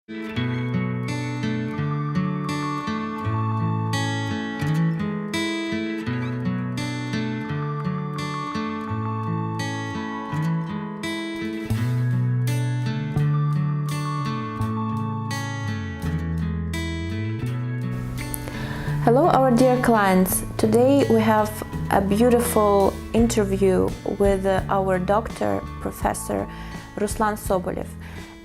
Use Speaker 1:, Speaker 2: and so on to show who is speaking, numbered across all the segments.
Speaker 1: Hello, our dear clients. Today we have a beautiful interview with our doctor, Professor Ruslan Sobolev,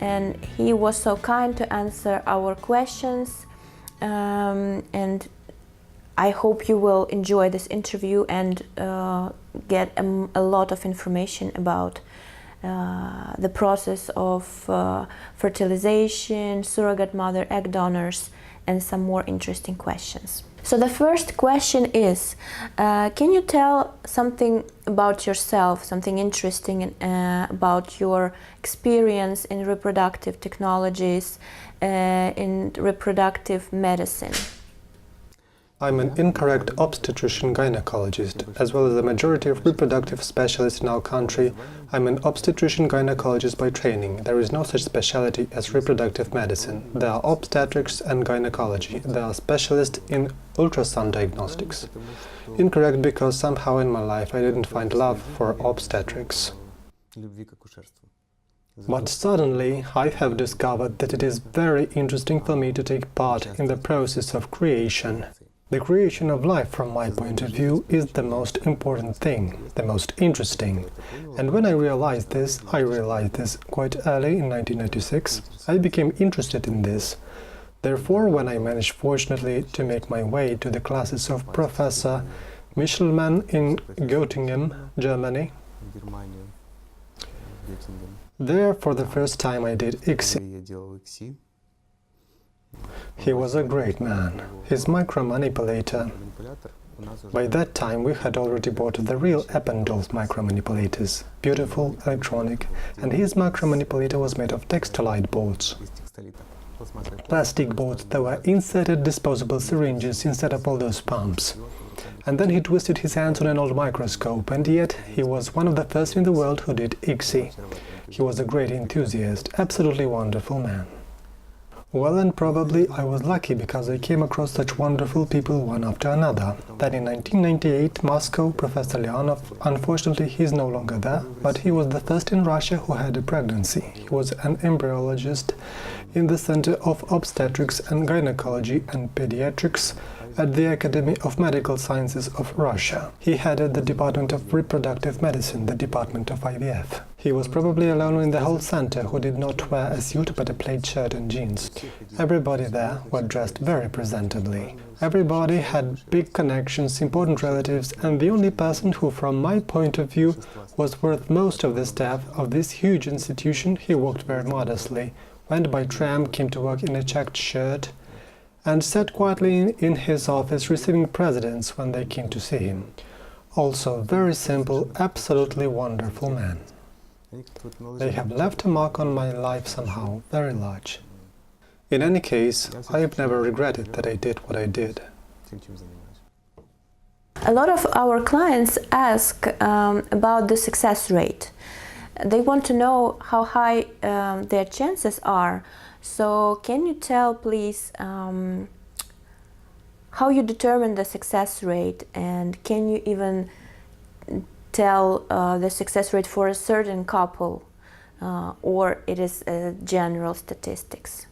Speaker 1: and he was so kind to answer our questions, and I hope you will enjoy this interview and get a lot of information about the process of fertilization, surrogate mother, egg donors, and some more interesting questions. So the first question is, can you tell something about yourself, something interesting about your experience in reproductive technologies, in reproductive medicine?
Speaker 2: I'm an incorrect obstetrician gynecologist, as well as the majority of reproductive specialists in our country. I'm an obstetrician gynecologist by training. There is no such specialty as reproductive medicine. There are obstetrics and gynecology. There are specialists in ultrasound diagnostics. Incorrect because somehow in my life I didn't find love for obstetrics. But suddenly I have discovered that it is very interesting for me to take part in the process of creation. The creation of life, from my point of view, is the most important thing, the most interesting. And when I realized this quite early in 1996, I became interested in this. Therefore, when I managed fortunately to make my way to the classes of Professor Michelmann in Göttingen, Germany, there for the first time I did ICSI. He was a great man. His micromanipulator. By that time we had already bought the real Eppendorf micromanipulators, beautiful, electronic, and his micromanipulator was made of textolite boards. Plastic boards that were inserted disposable syringes instead of all those pumps. And then he twisted his hands on an old microscope, and yet he was one of the first in the world who did ICSI. He was a great enthusiast, absolutely wonderful man. Well, and probably I was lucky because I came across such wonderful people one after another. Then in 1998, Moscow, Professor Leonov, unfortunately he is no longer there, but he was the first in Russia who had a pregnancy. He was an embryologist in the Center of Obstetrics and Gynecology and Pediatrics at the Academy of Medical Sciences of Russia. He headed the Department of Reproductive Medicine, the Department of IVF. He was probably alone in the whole center who did not wear a suit but a plaid shirt and jeans. Everybody there were dressed very presentably. Everybody had big connections, important relatives, and the only person who, from my point of view, was worth most of the staff of this huge institution, he walked very modestly, went by tram, came to work in a checked shirt, and sat quietly in his office receiving presidents when they came to see him. Also very simple, absolutely wonderful man. They have left a mark on my life somehow, very large. In any case, I have never regretted that I did what I did.
Speaker 1: A lot of our clients ask about the success rate. They want to know how high their chances are. So can you tell, please, how you determine the success rate, and can you even tell the success rate for a certain couple, or it is general statistics?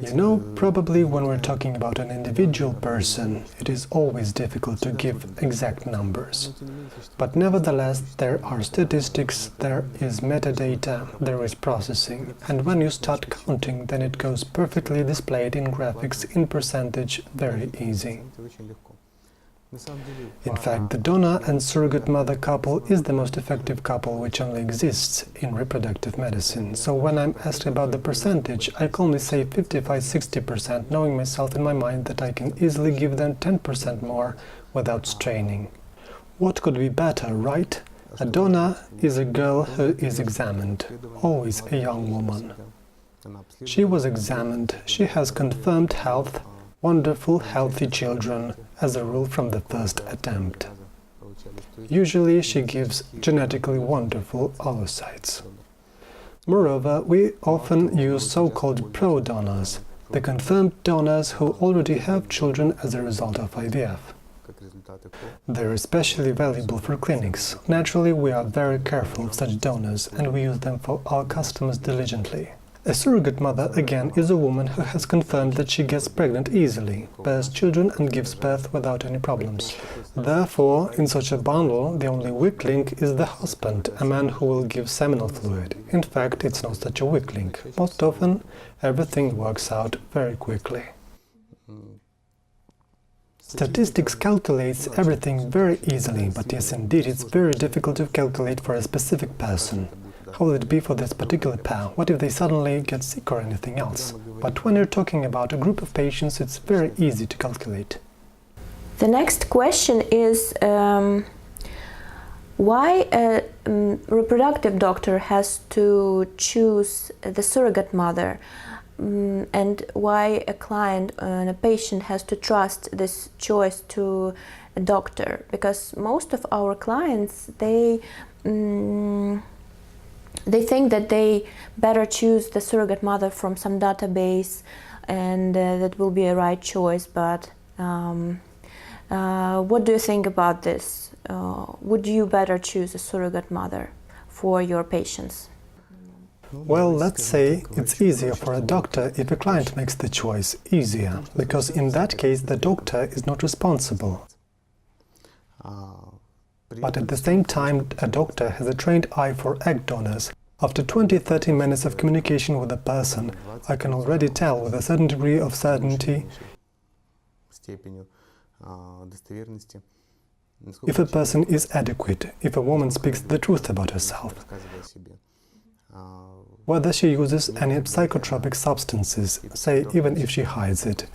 Speaker 2: You know, probably when we're talking about an individual person, it is always difficult to give exact numbers. But nevertheless, there are statistics, there is metadata, there is processing, and when you start counting, then it goes perfectly displayed in graphics, in percentage, very easy. In fact, the donor and surrogate mother couple is the most effective couple which only exists in reproductive medicine. So when I'm asked about the percentage, I can only say 55–60%, knowing myself in my mind that I can easily give them 10% more without straining. What could be better, right? A donor is a girl who is examined, always a young woman. She was examined, she has confirmed health, wonderful, healthy children, as a rule from the first attempt. Usually she gives genetically wonderful oocytes. Moreover, we often use so-called pro-donors, the confirmed donors who already have children as a result of IVF. They're especially valuable for clinics. Naturally, we are very careful of such donors and we use them for our customers diligently. A surrogate mother, again, is a woman who has confirmed that she gets pregnant easily, bears children and gives birth without any problems. Therefore, in such a bundle, the only weak link is the husband, a man who will give seminal fluid. In fact, it's not such a weak link. Most often, everything works out very quickly. Statistics calculates everything very easily, but yes, indeed, it's very difficult to calculate for a specific person. How will it be for this particular pair? What if they suddenly get sick or anything else? But when you're talking about a group of patients, it's very easy to calculate.
Speaker 1: The next question is why a reproductive doctor has to choose the surrogate mother, and why a client and a patient has to trust this choice to a doctor, because most of our clients, they think that they better choose the surrogate mother from some database, and that will be a right choice. But what do you think about this? Would you better choose a surrogate mother for your patients?
Speaker 2: Well, let's say it's easier for a doctor if a client makes the choice easier, because in that case the doctor is not responsible. But at the same time, a doctor has a trained eye for egg donors. After 20-30 minutes of communication with a person, I can already tell with a certain degree of certainty if a person is adequate, if a woman speaks the truth about herself, whether she uses any psychotropic substances, say even if she hides it.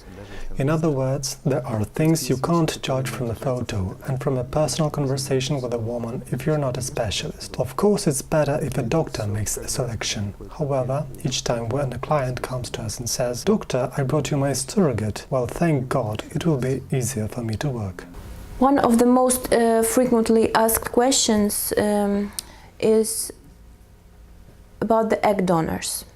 Speaker 2: In other words, there are things you can't judge from a photo and from a personal conversation with a woman if you're not a specialist. Of course, it's better if a doctor makes a selection. However, each time when a client comes to us and says, "Doctor, I brought you my surrogate," well, thank God, it will be easier for me to work.
Speaker 1: One of the most frequently asked questions is about the egg donors.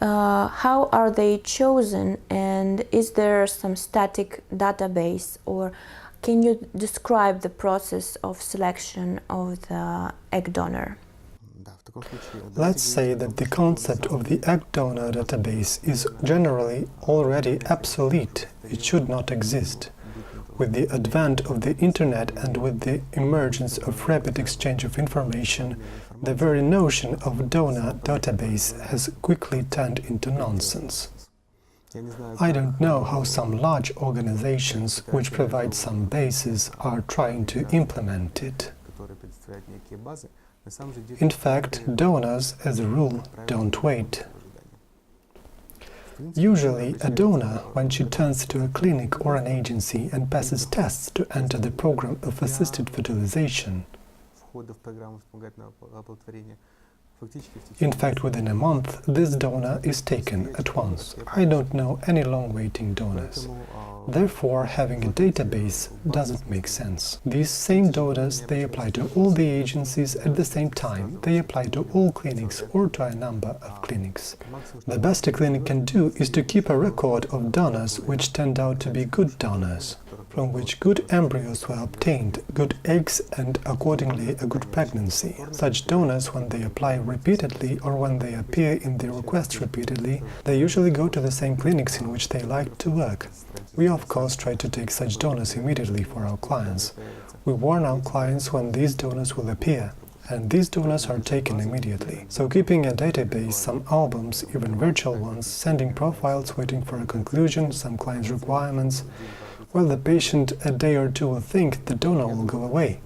Speaker 1: How are they chosen, and is there some static database, or can you describe the process of selection of the egg donor?
Speaker 2: Let's say that the concept of the egg donor database is generally already obsolete. It should not exist. With the advent of the internet and with the emergence of rapid exchange of information, the very notion of donor database has quickly turned into nonsense. I don't know how some large organizations, which provide some bases, are trying to implement it. In fact, donors, as a rule, don't wait. Usually, a donor, when she turns to a clinic or an agency and passes tests to enter the program of assisted fertilization, in fact, within a month, this donor is taken at once. I don't know any long-waiting donors. Therefore, having a database doesn't make sense. These same donors, they apply to all the agencies at the same time. They apply to all clinics or to a number of clinics. The best a clinic can do is to keep a record of donors which turned out to be good donors, from which good embryos were obtained, good eggs, and accordingly a good pregnancy. Such donors, when they apply repeatedly or when they appear in the requests repeatedly, they usually go to the same clinics in which they like to work. We of course try to take such donors immediately for our clients. We warn our clients when these donors will appear, and these donors are taken immediately. So keeping a database, some albums, even virtual ones, sending profiles, waiting for a conclusion, some clients' requirements, well, the patient a day or two will think the donor will go away.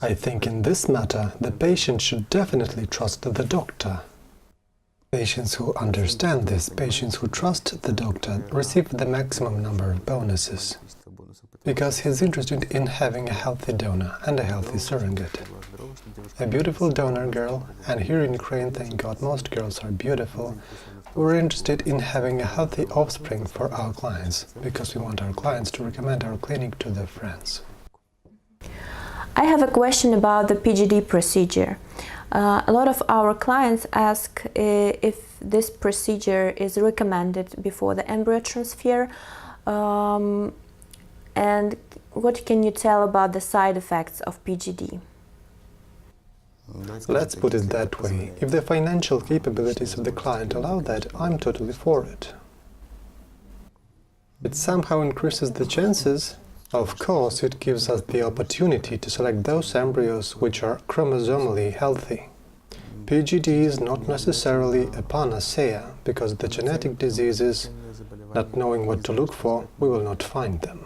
Speaker 2: I think in this matter, the patient should definitely trust the doctor. Patients who understand this, patients who trust the doctor, receive the maximum number of bonuses, because he's interested in having a healthy donor and a healthy surrogate. A beautiful donor girl, and here in Ukraine, thank God, most girls are beautiful. We're interested in having a healthy offspring for our clients, because we want our clients to recommend our clinic to their friends.
Speaker 1: I have a question about the PGD procedure. A lot of our clients ask if this procedure is recommended before the embryo transfer, and what can you tell about the side effects of PGD?
Speaker 2: Let's put it that way. If the financial capabilities of the client allow that, I'm totally for it. It somehow increases the chances. Of course, it gives us the opportunity to select those embryos which are chromosomally healthy. PGD is not necessarily a panacea, because the genetic diseases, not knowing what to look for, we will not find them.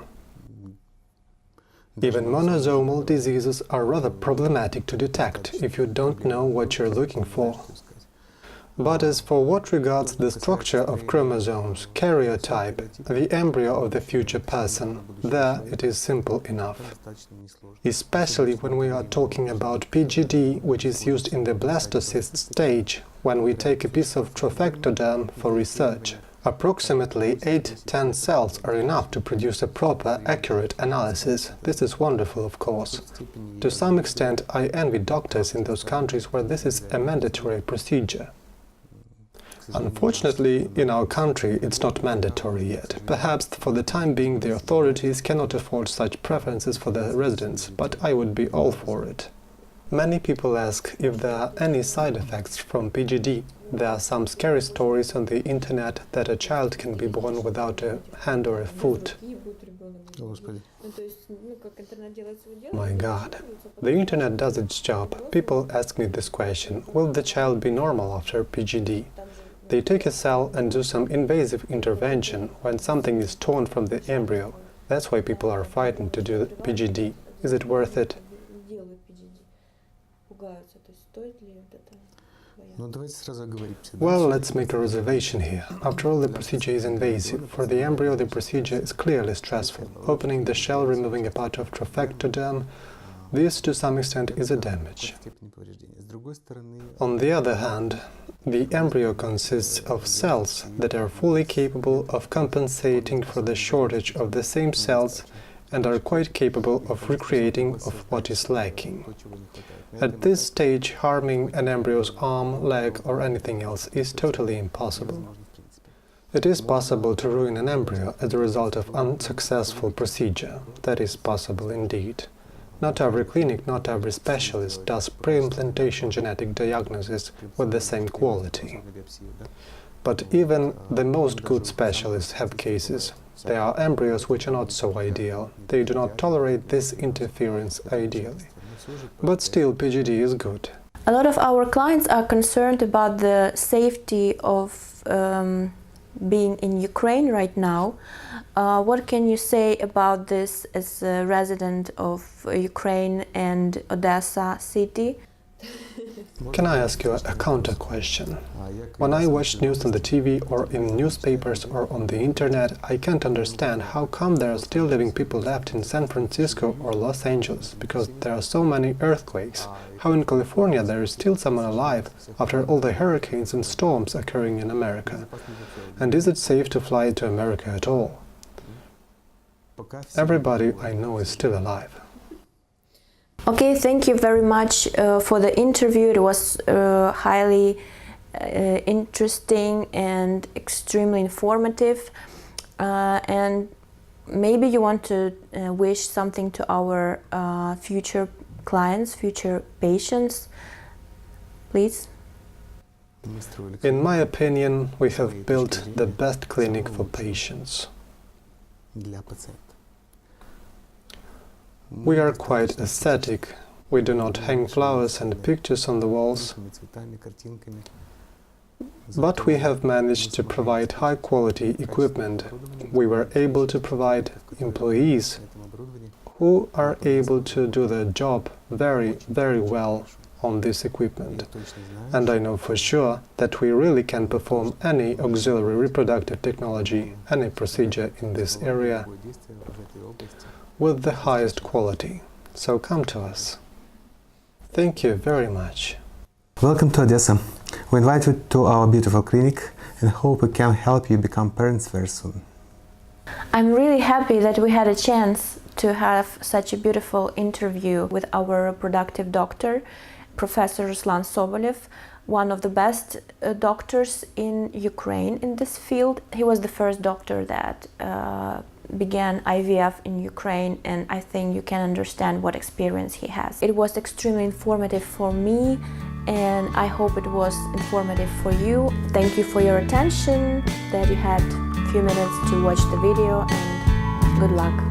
Speaker 2: Even monosomal diseases are rather problematic to detect if you don't know what you're looking for. But as for what regards the structure of chromosomes, karyotype, the embryo of the future person, there it is simple enough. Especially when we are talking about PGD, which is used in the blastocyst stage, when we take a piece of trophectoderm for research. Approximately 8–10 cells are enough to produce a proper, accurate analysis. This is wonderful, of course. To some extent, I envy doctors in those countries where this is a mandatory procedure. Unfortunately, in our country, it's not mandatory yet. Perhaps for the time being the authorities cannot afford such preferences for their residents, but I would be all for it. Many people ask if there are any side effects from PGD. There are some scary stories on the internet that a child can be born without a hand or a foot. My God. The internet does its job. People ask me this question: will the child be normal after PGD? They take a cell and do some invasive intervention when something is torn from the embryo. That's why people are frightened to do PGD. Is it worth it? Well, let's make a reservation here. After all, the procedure is invasive. For the embryo, the procedure is clearly stressful. Opening the shell, removing a part of trophectoderm, this to some extent is a damage. On the other hand, the embryo consists of cells that are fully capable of compensating for the shortage of the same cells and are quite capable of recreating of what is lacking. At this stage, harming an embryo's arm, leg or anything else is totally impossible. It is possible to ruin an embryo as a result of unsuccessful procedure. That is possible indeed. Not every clinic, not every specialist does pre-implantation genetic diagnosis with the same quality. But even the most good specialists have cases. There are embryos which are not so ideal. They do not tolerate this interference ideally. But still, PGD is good.
Speaker 1: A lot of our clients are concerned about the safety of being in Ukraine right now. What can you say about this as a resident of Ukraine and Odessa city?
Speaker 2: Can I ask you a counter question? When I watch news on the TV or in newspapers or on the internet, I can't understand how come there are still living people left in San Francisco or Los Angeles, because there are so many earthquakes. How in California there is still someone alive after all the hurricanes and storms occurring in America. And is it safe to fly to America at all? Everybody I know is still alive.
Speaker 1: Okay, thank you very much for the interview. It was highly interesting and extremely informative. And maybe you want to wish something to our future clients, future patients, please.
Speaker 2: In my opinion, we have built the best clinic for patients. We are quite aesthetic. We do not hang flowers and pictures on the walls, but we have managed to provide high-quality equipment. We were able to provide employees who are able to do their job very, very well on this equipment. And I know for sure that we really can perform any auxiliary reproductive technology, any procedure in this area, with the highest quality. So come to us. Thank you very much.
Speaker 3: Welcome to Odessa. We invite you to our beautiful clinic and hope we can help you become parents very soon.
Speaker 1: I'm really happy that we had a chance to have such a beautiful interview with our reproductive doctor, Professor Ruslan Sobolev, one of the best doctors in Ukraine in this field. He was the first doctor that began IVF in Ukraine, and I think you can understand what experience he has. It was extremely informative for me, and I hope it was informative for you. Thank you for your attention, that you had a few minutes to watch the video, and good luck.